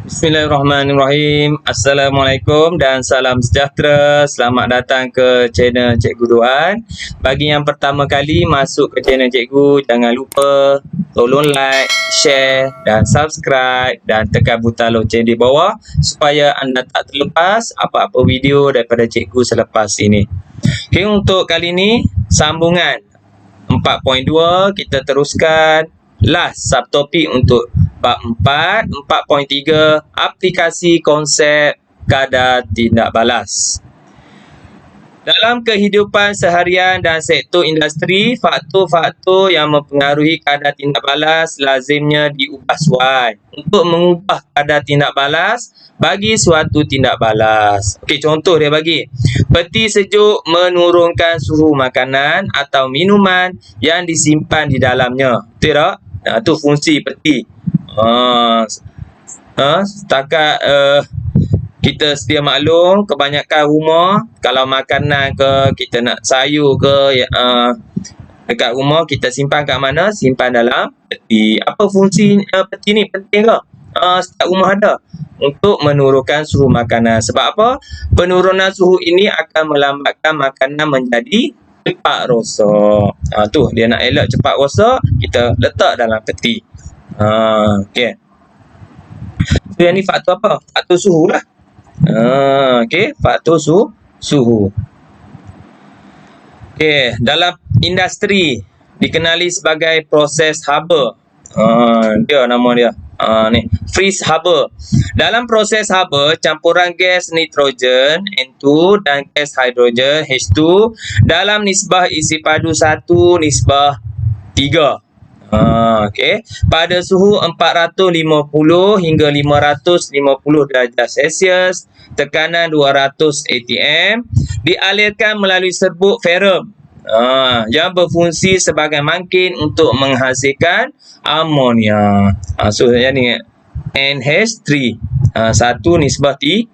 Bismillahirrahmanirrahim. Assalamualaikum dan salam sejahtera. Selamat datang ke channel Cikgu Duan. Bagi yang pertama kali masuk ke channel Cikgu, jangan lupa tolong like, share dan subscribe dan tekan butang loceng di bawah supaya anda tak terlepas apa-apa video daripada Cikgu selepas ini. Okey, untuk kali ini sambungan 4.2 kita teruskan last subtopik untuk bab 4, 4.3 aplikasi konsep kadar tindak balas. Dalam kehidupan seharian dan sektor industri, faktor-faktor yang mempengaruhi kadar tindak balas lazimnya diubah suai untuk mengubah kadar tindak balas bagi suatu tindak balas. Okey, contoh dia bagi. Peti sejuk menurunkan suhu makanan atau minuman yang disimpan di dalamnya. Betul tak? Itu fungsi peti. Setakat kita sedia maklum, kebanyakan rumah kalau makanan ke, kita nak sayur ke, dekat rumah kita simpan kat mana? Simpan dalam peti. Apa fungsi peti ni? Penting ke? Setiap rumah ada untuk menurunkan suhu makanan. Sebab apa? Penurunan suhu ini akan melambatkan makanan menjadi cepat rosak. Tu dia nak elak cepat rosak, kita letak dalam peti. Okey. So yang ni faktor apa? Faktor suhu lah. Okey, faktor suhu. Okey, dalam industri dikenali sebagai proses haba. Dia nama dia. Ni, freeze haba. Dalam proses haba, campuran gas nitrogen N2 dan gas hidrogen H2 dalam nisbah isi padu 1 nisbah 3. Okey, pada suhu 450 hingga 550 darjah Celsius, tekanan 200 atm, dialirkan melalui serbuk ferrum yang berfungsi sebagai mangkin untuk menghasilkan amonia. So yang ni NH3 1 nisbah 3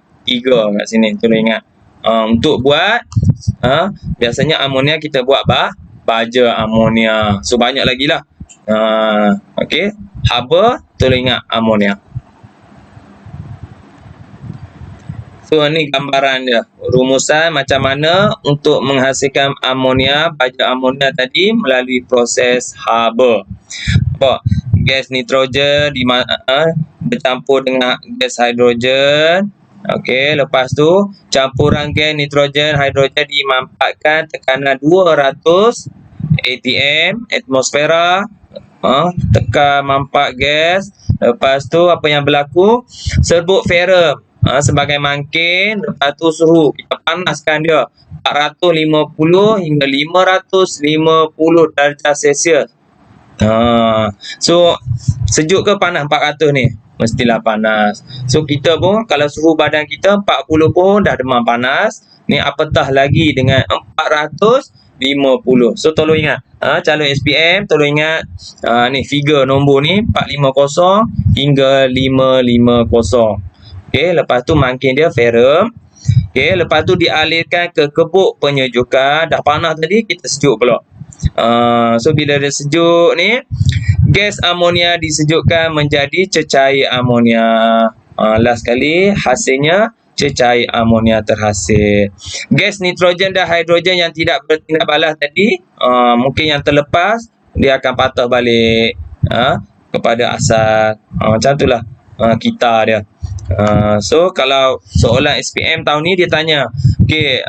kat sini, tolong ingat. Untuk buat biasanya amonia kita buat baja amonia. So banyak lagi lah. Okey, haba, tolong ingat amonia. So ni gambaran dia, rumusan macam mana untuk menghasilkan amonia, baja amonia tadi melalui proses haba. Apa? Gas nitrogen bercampur dengan gas hidrogen. Okey, lepas tu campuran gas nitrogen hidrogen dimanfaatkan tekanan 200 atm atmosfera. Tekan mampak gas. Lepas tu apa yang berlaku? Serbuk ferrum sebagai mangkin. Lepas tu suhu kita panaskan dia 450 hingga 550 darjah Celsius. So sejuk ke panas 400 ni? Mestilah panas. So kita pun kalau suhu badan kita 40 pun dah demam panas. Ni apatah lagi dengan 450. So tolong ingat, calon SPM tolong ingat ni figure nombor ni 450 hingga 550. Okey, lepas tu mangkin dia ferrum. Okey, lepas tu dialirkan ke kebuk penyejukan. Dah panas tadi, kita sejuk pula. So bila dia sejuk ni, gas amonia disejukkan menjadi cecair amonia. Last kali hasilnya cecair amonia terhasil. Gas nitrogen dan hidrogen yang tidak bertindak balas tadi, mungkin yang terlepas, dia akan patah balik kepada asal. Macam itulah kita dia. So kalau soalan SPM tahun ni dia tanya, okey,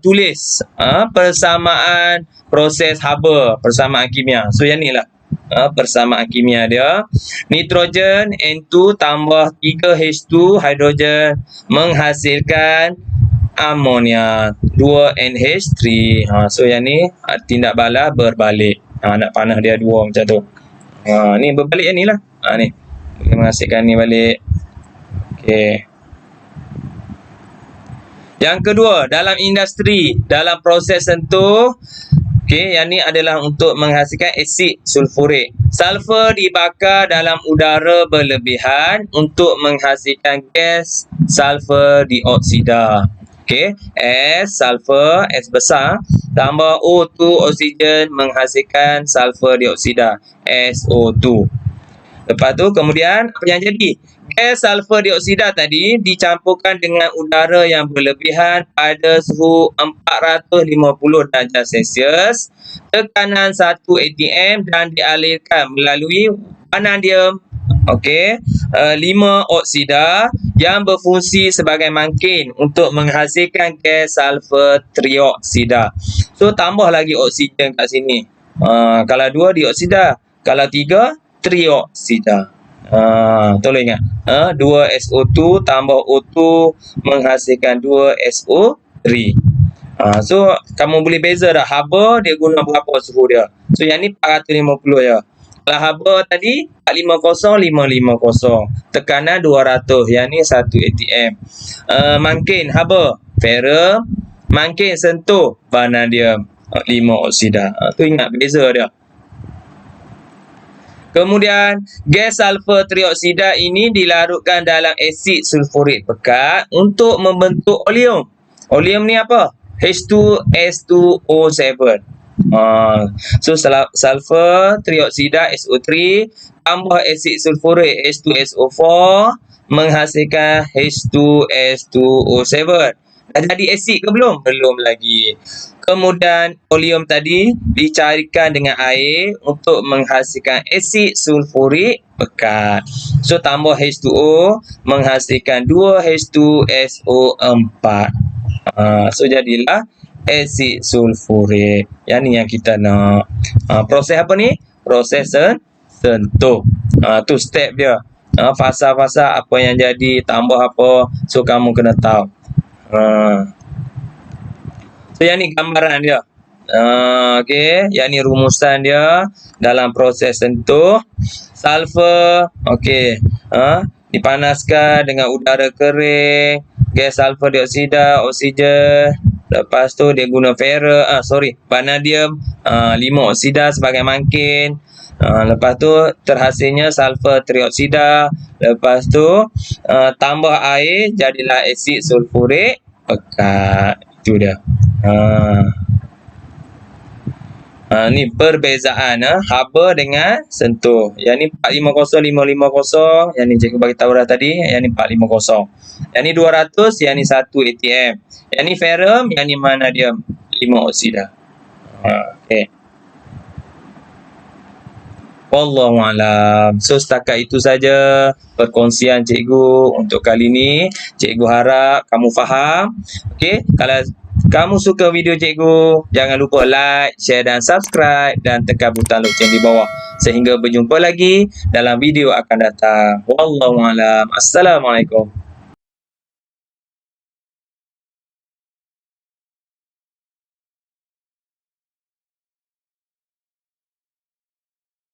tulis persamaan proses haba, persamaan kimia. So yang ni lah persamaan kimia dia. Nitrogen N2 tambah 3H2 hidrogen menghasilkan amonia 2NH3. So yang ni tindak balas berbalik. Nak panah dia dua macam tu. Ni berbalik yang ni lah. Ni boleh menghasilkan ni balik. Okey. Yang kedua, dalam industri, dalam proses sentuh. Okey, yang ni adalah untuk menghasilkan asid sulfurik. Sulfur dibakar dalam udara berlebihan untuk menghasilkan gas sulfur dioksida. Okey, S sulfur, S besar, tambah O2 oksigen menghasilkan sulfur dioksida, SO2. Lepas tu kemudian apa yang jadi? Gas sulfur dioksida tadi dicampurkan dengan udara yang berlebihan pada suhu 450 darjah Celsius, tekanan 1 atm dan dialirkan melalui vanadium 5 oksida yang berfungsi sebagai mangkin untuk menghasilkan gas sulfur trioksida. So tambah lagi oksigen kat sini. Kalau 2 dioksida, kalau 3 trioksida. Tolong ingat. 2 SO2 tambah O2 menghasilkan 2 SO3. So kamu boleh beza dah haba dia guna berapa suhu dia. So yang ni 450 je. Kalau haba tadi 450 550. Tekanan 200. Yang ni 1 atm. Mangkin haba ferrum, mangkin sentuh vanadium 5 oksida. Tu ingat beza dia. Kemudian, gas sulfur trioksida ini dilarutkan dalam asid sulfurik pekat untuk membentuk oleum. Oleum ni apa? H2S2O7. So, sulfur trioksida SO3 tambah asid sulfurik H2SO4 menghasilkan H2S2O7. Dah jadi asid ke belum? Belum lagi. Kemudian oleum tadi dicarikan dengan air untuk menghasilkan asid sulfurik pekat. So tambah H2O menghasilkan 2 H2SO4. So jadilah asid sulfurik. Yang ni yang kita nak. Proses apa ni? Proses sentuh. Tu step dia. Fasa-fasa apa yang jadi, tambah apa. So kamu kena tahu. So yang ni gambaran dia. Okey, yang ni rumusan dia dalam proses sentuh. Sulfur, okey. Dipanaskan dengan udara kering, gas sulfur dioksida, oksigen. Lepas tu dia guna vanadium 5 oksida sebagai mangkin. Lepas tu terhasilnya sulfur trioksida. Lepas tu tambah air jadilah asid sulfurik pekat. Itu dia. Ni perbezaan haba dengan sentuh. Yang ni 450 550, yang ni cikgu bagi tahu dah tadi, yang ni 450. Yang ni 200, yang ni 1 atm. Yang ni ferrum, yang ni vanadium 5 oksida. Okey. Wallahualam. So setakat itu saja perkongsian cikgu untuk kali ni. Cikgu harap kamu faham. Okey, kalau kamu suka video cikgu, jangan lupa like, share dan subscribe dan tekan butang loceng di bawah. Sehingga berjumpa lagi dalam video akan datang. Wallahualam. Assalamualaikum.